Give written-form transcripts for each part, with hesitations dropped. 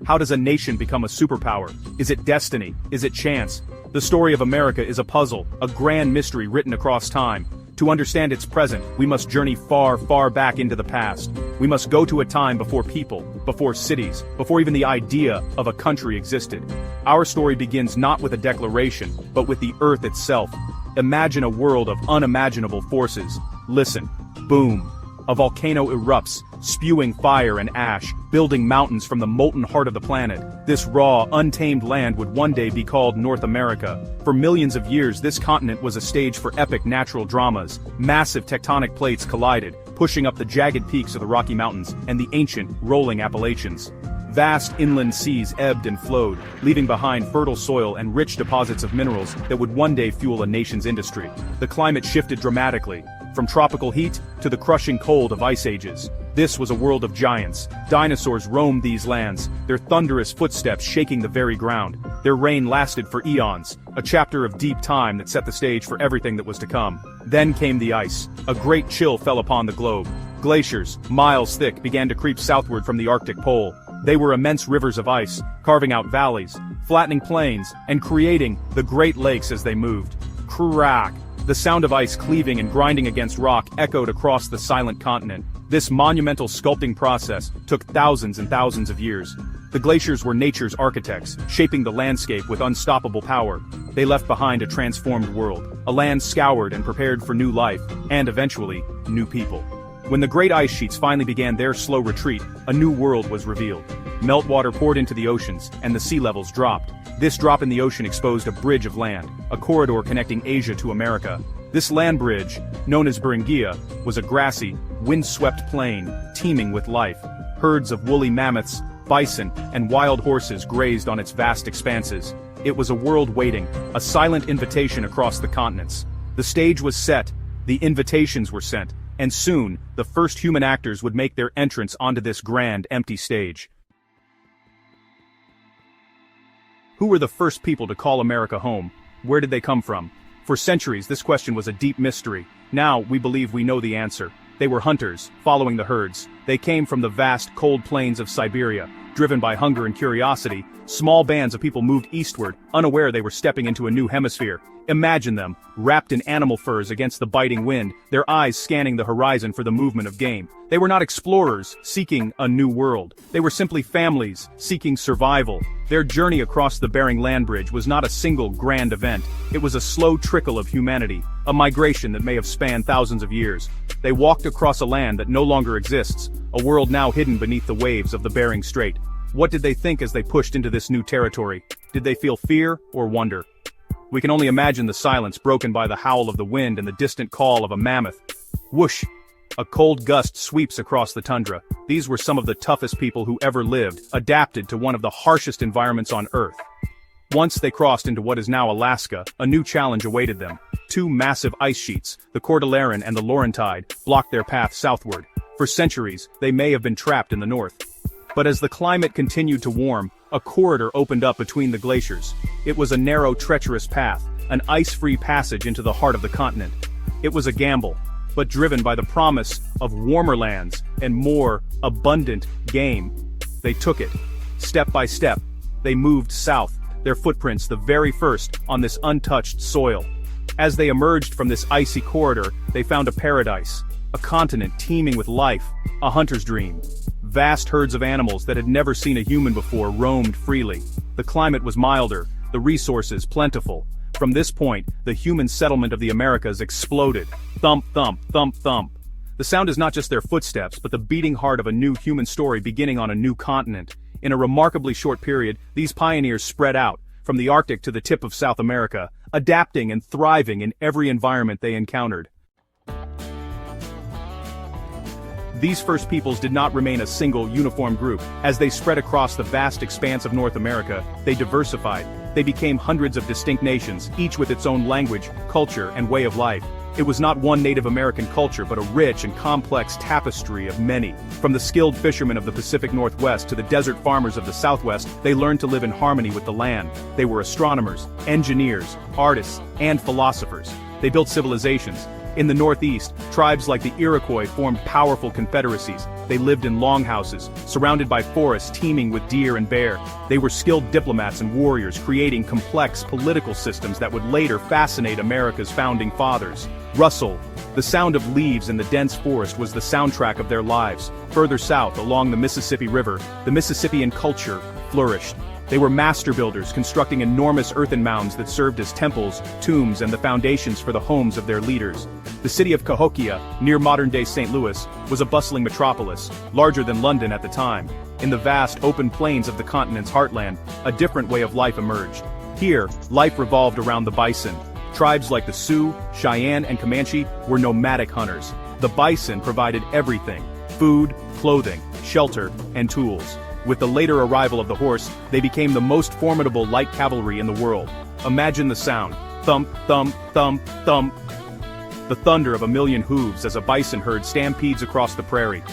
How does a nation become a superpower? Is it destiny? Is it chance? The story of America is a puzzle, a grand mystery written across time. To understand its present, we must journey far, far back into the past. We must go to a time before people, before cities, before even the idea of a country existed. Our story begins not with a declaration, but with the earth itself. Imagine a world of unimaginable forces. Listen. Boom. A volcano erupts, spewing fire and ash, building mountains from the molten heart of the planet. This raw, untamed land would one day be called North America. For millions of years, this continent was a stage for epic natural dramas. Massive tectonic plates collided, pushing up the jagged peaks of the Rocky Mountains and the ancient, rolling Appalachians. Vast inland seas ebbed and flowed, leaving behind fertile soil and rich deposits of minerals that would one day fuel a nation's industry. The climate shifted dramatically, from tropical heat to the crushing cold of ice ages. This was a world of giants. Dinosaurs roamed these lands, their thunderous footsteps shaking the very ground. Their reign lasted for eons, a chapter of deep time that set the stage for everything that was to come. Then came the ice. A great chill fell upon the globe. Glaciers, miles thick, began to creep southward from the Arctic Pole. They were immense rivers of ice, carving out valleys, flattening plains, and creating the Great Lakes as they moved. Crack! The sound of ice cleaving and grinding against rock echoed across the silent continent. This monumental sculpting process took thousands and thousands of years. The glaciers were nature's architects, shaping the landscape with unstoppable power. They left behind a transformed world, a land scoured and prepared for new life, and eventually, new people. When the great ice sheets finally began their slow retreat, a new world was revealed. Meltwater poured into the oceans, and the sea levels dropped. This drop in the ocean exposed a bridge of land, a corridor connecting Asia to America. This land bridge, known as Beringia, was a grassy, wind-swept plain, teeming with life. Herds of woolly mammoths, bison, and wild horses grazed on its vast expanses. It was a world waiting, a silent invitation across the continents. The stage was set, the invitations were sent, and soon, the first human actors would make their entrance onto this grand, empty stage. Who were the first people to call America home? Where did they come from? For centuries, this question was a deep mystery. Now, we believe we know the answer. They were hunters, following the herds. They came from the vast, cold plains of Siberia. Driven by hunger and curiosity, small bands of people moved eastward, unaware they were stepping into a new hemisphere. Imagine them, wrapped in animal furs against the biting wind, their eyes scanning the horizon for the movement of game. They were not explorers, seeking a new world. They were simply families, seeking survival. Their journey across the Bering Land Bridge was not a single grand event. It was a slow trickle of humanity, a migration that may have spanned thousands of years. They walked across a land that no longer exists, a world now hidden beneath the waves of the Bering Strait. What did they think as they pushed into this new territory? Did they feel fear or wonder? We can only imagine the silence broken by the howl of the wind and the distant call of a mammoth. Whoosh! A cold gust sweeps across the tundra. These were some of the toughest people who ever lived, adapted to one of the harshest environments on Earth. Once they crossed into what is now Alaska, a new challenge awaited them. Two massive ice sheets, the Cordilleran and the Laurentide, blocked their path southward. For centuries, they may have been trapped in the north. But as the climate continued to warm, a corridor opened up between the glaciers. It was a narrow, treacherous path, an ice-free passage into the heart of the continent. It was a gamble, but driven by the promise of warmer lands and more abundant game. They took it. Step by step, they moved south, their footprints the very first on this untouched soil. As they emerged from this icy corridor, they found a paradise, a continent teeming with life, a hunter's dream. Vast herds of animals that had never seen a human before roamed freely. The climate was milder, the resources plentiful. From this point, the human settlement of the Americas exploded. Thump, thump, thump, thump. The sound is not just their footsteps, but the beating heart of a new human story beginning on a new continent. In a remarkably short period, these pioneers spread out, from the Arctic to the tip of South America, adapting and thriving in every environment they encountered. These first peoples did not remain a single, uniform group. As they spread across the vast expanse of North America, they diversified. They became hundreds of distinct nations, each with its own language, culture, and way of life. It was not one Native American culture but a rich and complex tapestry of many. From the skilled fishermen of the Pacific Northwest to the desert farmers of the Southwest, they learned to live in harmony with the land. They were astronomers, engineers, artists, and philosophers. They built civilizations, In the northeast, tribes like the Iroquois formed powerful confederacies. They lived in longhouses, surrounded by forests teeming with deer and bear. They were skilled diplomats and warriors, creating complex political systems that would later fascinate America's founding fathers. Rustle. The sound of leaves in the dense forest was the soundtrack of their lives. Further south, along the Mississippi River, the Mississippian culture flourished. They were master builders, constructing enormous earthen mounds that served as temples, tombs, and the foundations for the homes of their leaders. The city of Cahokia, near modern-day St. Louis, was a bustling metropolis, larger than London at the time. In the vast, open plains of the continent's heartland, a different way of life emerged. Here, life revolved around the bison. Tribes like the Sioux, Cheyenne, and Comanche were nomadic hunters. The bison provided everything: food, clothing, shelter, and tools. With the later arrival of the horse, they became the most formidable light cavalry in the world. Imagine the sound: thump, thump, thump, thump. The thunder of a million hooves as a bison herd stampedes across the prairie.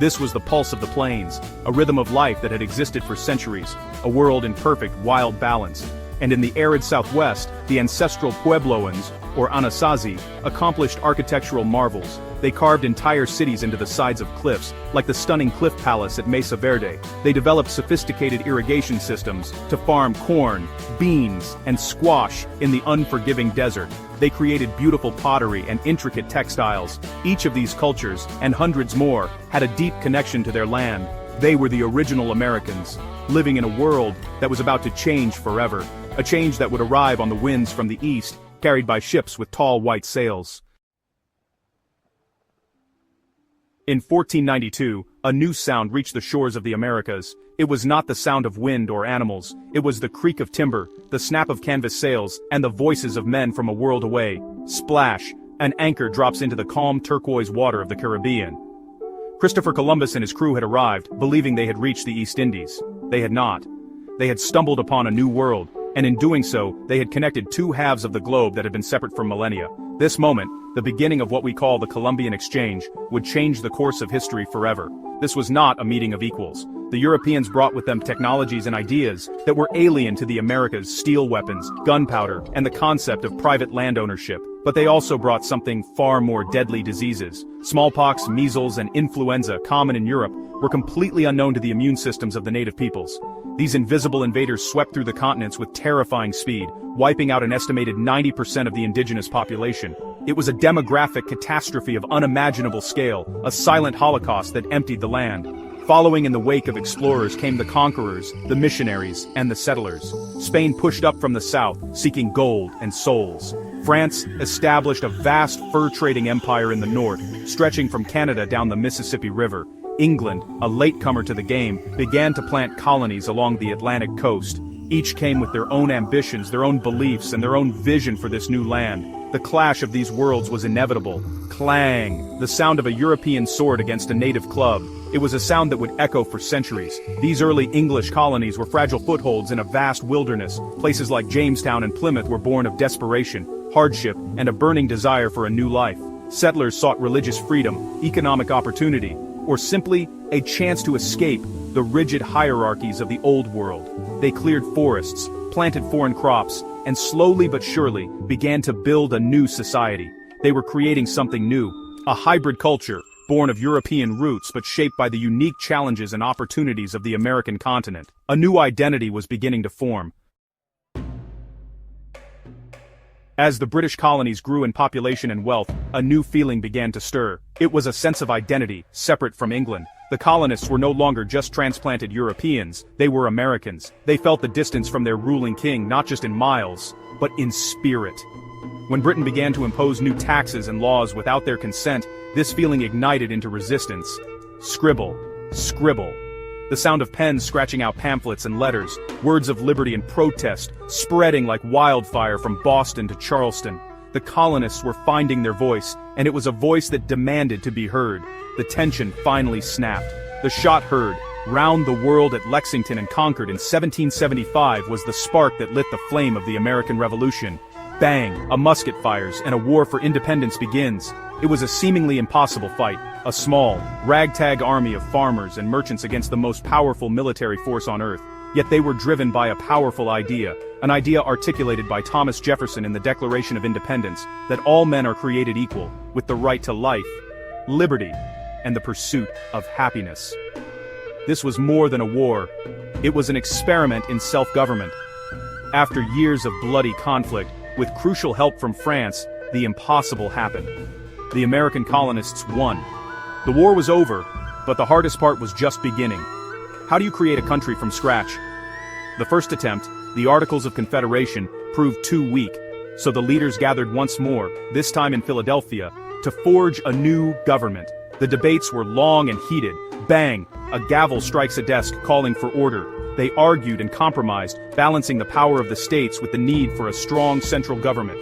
This was the pulse of the plains, a rhythm of life that had existed for centuries, a world in perfect, wild balance. And in the arid southwest, the ancestral Puebloans, or Anasazi, accomplished architectural marvels. They carved entire cities into the sides of cliffs, like the stunning Cliff Palace at Mesa Verde. They developed sophisticated irrigation systems to farm corn, beans, and squash in the unforgiving desert. They created beautiful pottery and intricate textiles. Each of these cultures, and hundreds more, had a deep connection to their land. They were the original Americans, living in a world that was about to change forever. A change that would arrive on the winds from the east, carried by ships with tall white sails. In 1492, a new sound reached the shores of the Americas. It was not the sound of wind or animals. It was the creak of timber, the snap of canvas sails, and the voices of men from a world away. Splash! An anchor drops into the calm turquoise water of the Caribbean. Christopher Columbus and his crew had arrived, believing they had reached the East Indies. They had not. They had stumbled upon a new world, and in doing so, they had connected two halves of the globe that had been separate for millennia. This moment, the beginning of what we call the Columbian Exchange, would change the course of history forever. This was not a meeting of equals. The Europeans brought with them technologies and ideas that were alien to the Americas: steel weapons, gunpowder, and the concept of private land ownership. But they also brought something far more deadly: diseases. Smallpox, measles, and influenza, common in Europe, were completely unknown to the immune systems of the native peoples. These invisible invaders swept through the continents with terrifying speed, wiping out an estimated 90% of the indigenous population. It was a demographic catastrophe of unimaginable scale, a silent holocaust that emptied the land. Following in the wake of explorers came the conquerors, the missionaries, and the settlers. Spain pushed up from the south, seeking gold and souls. France established a vast fur-trading empire in the north, stretching from Canada down the Mississippi River. England, a latecomer to the game, began to plant colonies along the Atlantic coast. Each came with their own ambitions, their own beliefs, and their own vision for this new land. The clash of these worlds was inevitable. Clang! The sound of a European sword against a native club. It was a sound that would echo for centuries. These early English colonies were fragile footholds in a vast wilderness. Places like Jamestown and Plymouth were born of desperation, hardship, and a burning desire for a new life. Settlers sought religious freedom, economic opportunity, or simply a chance to escape the rigid hierarchies of the old world. They cleared forests, planted foreign crops, and slowly but surely began to build a new society. They were creating something new, a hybrid culture, born of European roots but shaped by the unique challenges and opportunities of the American continent. A new identity was beginning to form. As the British colonies grew in population and wealth, a new feeling began to stir. It was a sense of identity, separate from England. The colonists were no longer just transplanted Europeans, they were Americans. They felt the distance from their ruling king not just in miles, but in spirit. When Britain began to impose new taxes and laws without their consent, this feeling ignited into resistance. Scribble, scribble. The sound of pens scratching out pamphlets and letters, words of liberty and protest, spreading like wildfire from Boston to Charleston. The colonists were finding their voice, and it was a voice that demanded to be heard. The tension finally snapped. The shot heard round the world at Lexington and Concord in 1775 was the spark that lit the flame of the American Revolution. Bang! A musket fires, and a war for independence begins. It was a seemingly impossible fight, a small, ragtag army of farmers and merchants against the most powerful military force on earth. Yet they were driven by a powerful idea, an idea articulated by Thomas Jefferson in the Declaration of Independence, that all men are created equal, with the right to life, liberty, and the pursuit of happiness. This was more than a war. It was an experiment in self-government. After years of bloody conflict, with crucial help from France, the impossible happened. The American colonists won. The war was over, but the hardest part was just beginning. How do you create a country from scratch? The first attempt, the Articles of Confederation, proved too weak, so the leaders gathered once more, this time in Philadelphia, to forge a new government. The debates were long and heated. Bang! A gavel strikes a desk calling for order. They argued and compromised, balancing the power of the states with the need for a strong central government.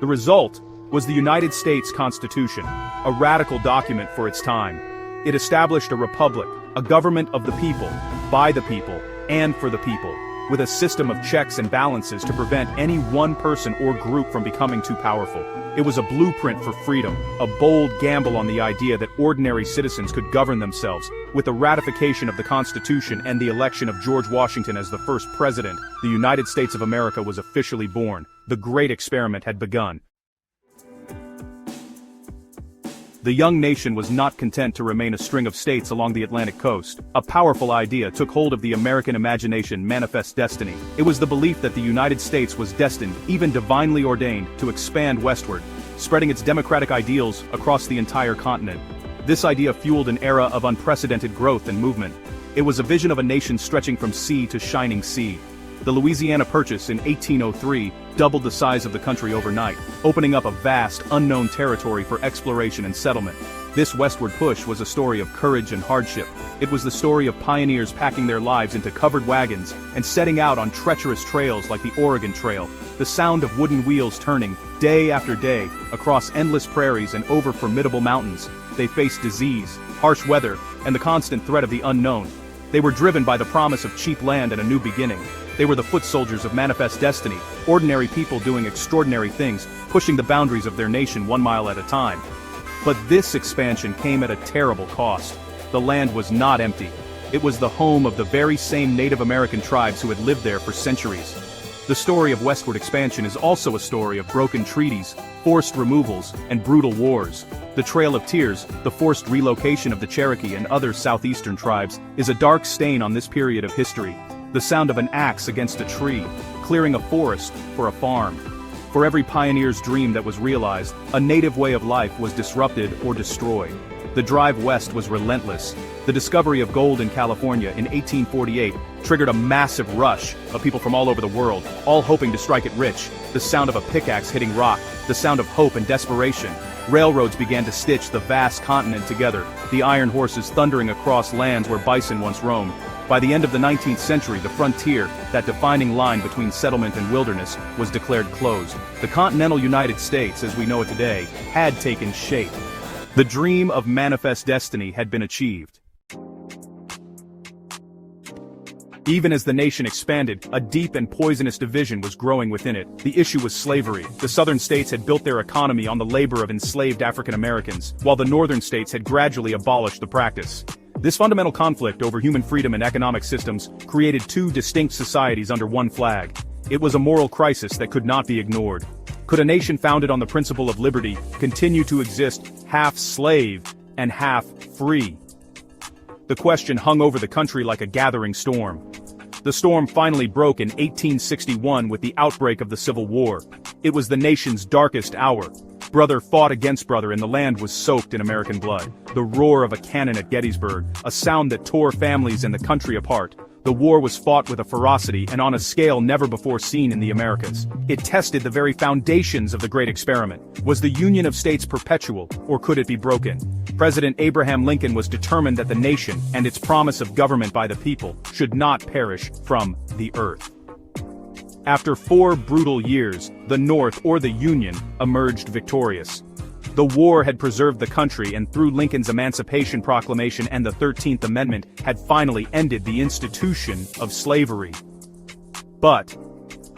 The result was the United States Constitution, a radical document for its time. It established a republic, a government of the people, by the people, and for the people, with a system of checks and balances to prevent any one person or group from becoming too powerful. It was a blueprint for freedom, a bold gamble on the idea that ordinary citizens could govern themselves. With the ratification of the Constitution and the election of George Washington as the first president, the United States of America was officially born. The great experiment had begun. The young nation was not content to remain a string of states along the Atlantic coast. A powerful idea took hold of the American imagination: manifest destiny. It was the belief that the United States was destined, even divinely ordained, to expand westward, spreading its democratic ideals across the entire continent. This idea fueled an era of unprecedented growth and movement. It was a vision of a nation stretching from sea to shining sea. The Louisiana Purchase in 1803 doubled the size of the country overnight, opening up a vast, unknown territory for exploration and settlement. This westward push was a story of courage and hardship. It was the story of pioneers packing their lives into covered wagons and setting out on treacherous trails like the Oregon Trail, the sound of wooden wheels turning, day after day, across endless prairies and over formidable mountains. They faced disease, harsh weather, and the constant threat of the unknown. They were driven by the promise of cheap land and a new beginning. They were the foot soldiers of manifest destiny, ordinary people doing extraordinary things, pushing the boundaries of their nation 1 mile at a time. But this expansion came at a terrible cost. The land was not empty. It was the home of the very same Native American tribes who had lived there for centuries. The story of westward expansion is also a story of broken treaties, forced removals, and brutal wars. The Trail of Tears, the forced relocation of the Cherokee and other southeastern tribes, is a dark stain on this period of history. The sound of an axe against a tree, clearing a forest for a farm. For every pioneer's dream that was realized, a native way of life was disrupted or destroyed. The drive west was relentless. The discovery of gold in California in 1848 triggered a massive rush of people from all over the world, all hoping to strike it rich. The sound of a pickaxe hitting rock, the sound of hope and desperation. Railroads began to stitch the vast continent together, the iron horses thundering across lands where bison once roamed. By the end of the 19th century, the frontier, that defining line between settlement and wilderness, was declared closed. The continental United States, as we know it today, had taken shape. The dream of manifest destiny had been achieved. Even as the nation expanded, a deep and poisonous division was growing within it. The issue was slavery. The southern states had built their economy on the labor of enslaved African Americans, while the northern states had gradually abolished the practice. This fundamental conflict over human freedom and economic systems created two distinct societies under one flag. It was a moral crisis that could not be ignored. Could a nation founded on the principle of liberty continue to exist half slave and half free? The question hung over the country like a gathering storm. The storm finally broke in 1861 with the outbreak of the Civil War. It was the nation's darkest hour. Brother fought against brother and the land was soaked in American blood. The roar of a cannon at Gettysburg, a sound that tore families and the country apart. The war was fought with a ferocity and on a scale never before seen in the Americas. It tested the very foundations of the great experiment. Was the Union of States perpetual, or could it be broken? President Abraham Lincoln was determined that the nation, and its promise of government by the people, should not perish from the earth. After 4 brutal years, the North, or the Union, emerged victorious. The war had preserved the country, and through Lincoln's Emancipation Proclamation and the 13th Amendment had finally ended the institution of slavery. But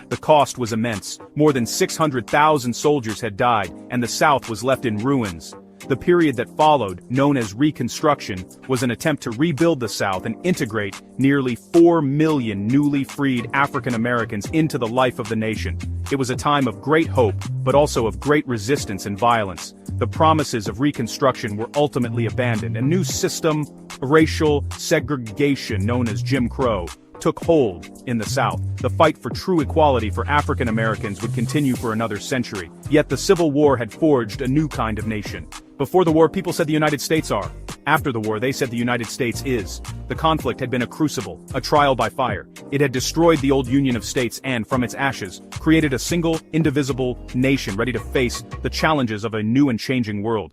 the cost was immense. More than 600,000 soldiers had died, and the South was left in ruins. The period that followed, known as Reconstruction, was an attempt to rebuild the South and integrate nearly 4 million newly freed African Americans into the life of the nation. It was a time of great hope, but also of great resistance and violence. The promises of Reconstruction were ultimately abandoned. A new system, racial segregation known as Jim Crow, took hold in the South. The fight for true equality for African Americans would continue for another century. Yet the Civil War had forged a new kind of nation. Before the war, people said the United States are. After the war, they said the United States is. The conflict had been a crucible, a trial by fire. It had destroyed the old Union of States and, from its ashes, created a single, indivisible nation ready to face the challenges of a new and changing world.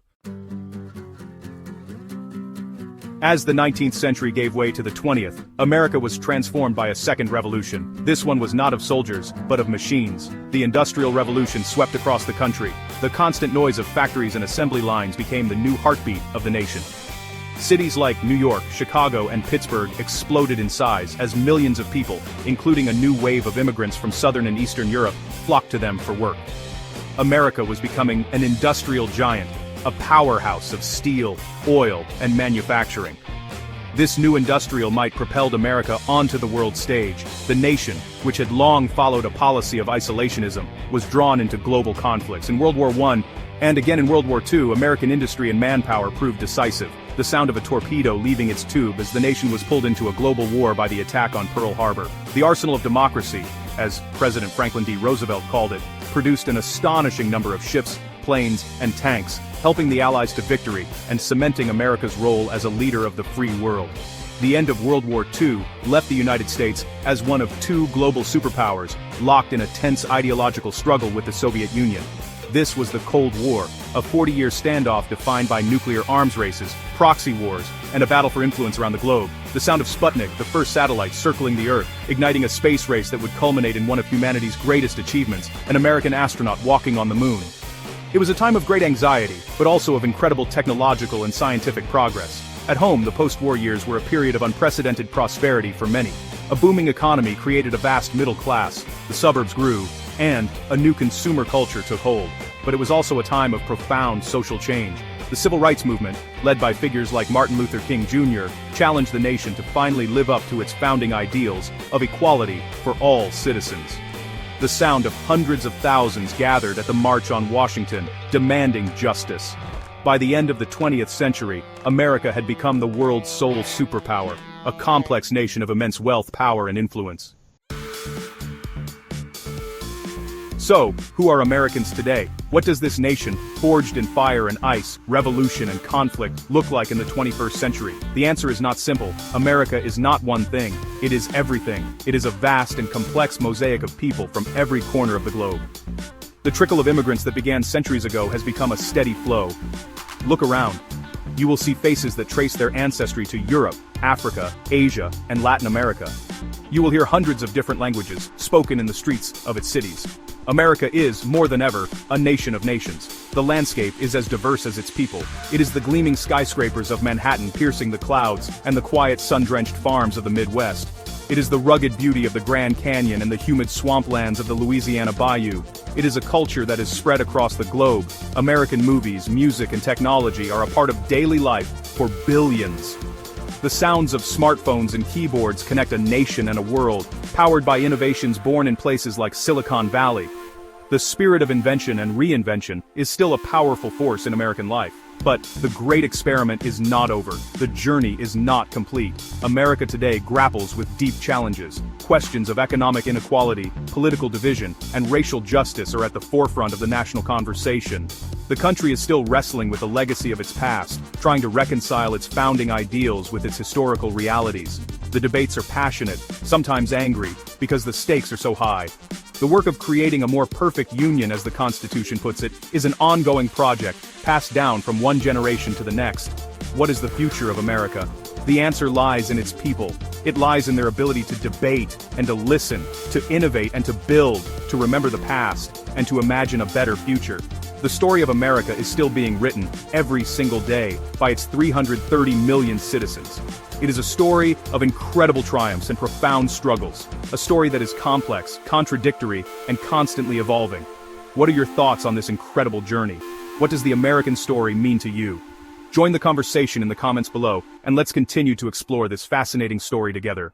As the 19th century gave way to the 20th, America was transformed by a second revolution. This one was not of soldiers, but of machines. The Industrial Revolution swept across the country. The constant noise of factories and assembly lines became the new heartbeat of the nation. Cities like New York, Chicago, and Pittsburgh exploded in size as millions of people, including a new wave of immigrants from Southern and Eastern Europe, flocked to them for work. America was becoming an industrial giant, a powerhouse of steel, oil, and manufacturing. This new industrial might propelled America onto the world stage. The nation, which had long followed a policy of isolationism, was drawn into global conflicts. In World War I, and again in World War II, American industry and manpower proved decisive. The sound of a torpedo leaving its tube as the nation was pulled into a global war by the attack on Pearl Harbor. The arsenal of democracy, as President Franklin D. Roosevelt called it, produced an astonishing number of ships, planes, and tanks, helping the Allies to victory and cementing America's role as a leader of the free world. The end of World War II left the United States as one of two global superpowers, locked in a tense ideological struggle with the Soviet Union. This was the Cold War, a 40-year standoff defined by nuclear arms races, proxy wars, and a battle for influence around the globe. The sound of Sputnik, the first satellite circling the Earth, igniting a space race that would culminate in one of humanity's greatest achievements, an American astronaut walking on the moon. It was a time of great anxiety, but also of incredible technological and scientific progress. At home, the post-war years were a period of unprecedented prosperity for many. A booming economy created a vast middle class, the suburbs grew, and a new consumer culture took hold. But it was also a time of profound social change. The civil rights movement, led by figures like Martin Luther King Jr., challenged the nation to finally live up to its founding ideals of equality for all citizens. The sound of hundreds of thousands gathered at the March on Washington, demanding justice. By the end of the 20th century, America had become the world's sole superpower, a complex nation of immense wealth, power, and influence. So, who are Americans today? What does this nation, forged in fire and ice, revolution and conflict, look like in the 21st century? The answer is not simple. America is not one thing. It is everything. It is a vast and complex mosaic of people from every corner of the globe. The trickle of immigrants that began centuries ago has become a steady flow. Look around. You will see faces that trace their ancestry to Europe, Africa, Asia, and Latin America. You will hear hundreds of different languages spoken in the streets of its cities. America is, more than ever, a nation of nations. The landscape is as diverse as its people. It is the gleaming skyscrapers of Manhattan piercing the clouds and the quiet sun-drenched farms of the Midwest. It is the rugged beauty of the Grand Canyon and the humid swamplands of the Louisiana Bayou. It is a culture that is spread across the globe. American movies, music, and technology are a part of daily life for billions. The sounds of smartphones and keyboards connect a nation and a world, powered by innovations born in places like Silicon Valley. The spirit of invention and reinvention is still a powerful force in American life. But the great experiment is not over. The journey is not complete. America today grapples with deep challenges. Questions of economic inequality, political division, and racial justice are at the forefront of the national conversation. The country is still wrestling with the legacy of its past, trying to reconcile its founding ideals with its historical realities. The debates are passionate, sometimes angry, because the stakes are so high. The work of creating a more perfect union, as the Constitution puts it, is an ongoing project, passed down from one generation to the next. What is the future of America? The answer lies in its people. It lies in their ability to debate and to listen, to innovate and to build, to remember the past, and to imagine a better future. The story of America is still being written, every single day, by its 330 million citizens. It is a story of incredible triumphs and profound struggles, a story that is complex, contradictory, and constantly evolving. What are your thoughts on this incredible journey? What does the American story mean to you? Join the conversation in the comments below, and let's continue to explore this fascinating story together.